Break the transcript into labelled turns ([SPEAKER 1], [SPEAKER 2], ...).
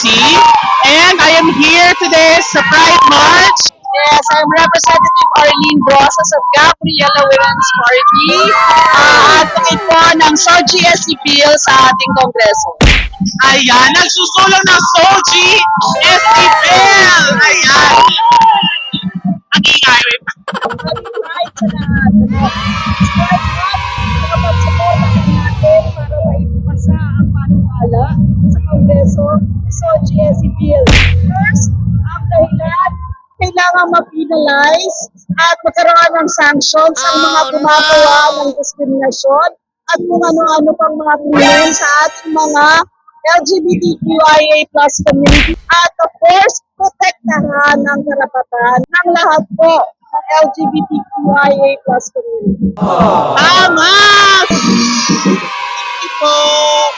[SPEAKER 1] and I am here today sa Pride March. Yes, I'm Representative Arlene Brosas of Gabriela Women's Party. Advocate po ng SOGSE bill sa ating Kongreso. Ayan, nagsusulong ng SOGSE bill! Ayan! Ang ingay.
[SPEAKER 2] Pride sa lahat. Pride Month, nakapagsuporta natin para maipasa ang panukala sa Kongreso sa GSE Bill. First, ang dahilan, kailangan ma-penalize at magkaroon ng sanctions sa mga gumagawa ng diskriminasyon at kung ano-ano pang mga krimen sa ating mga LGBTQIA plus community. At of course, protektahan ang karapatan ng lahat po ng LGBTQIA plus community.
[SPEAKER 1] Tama! Thank you po!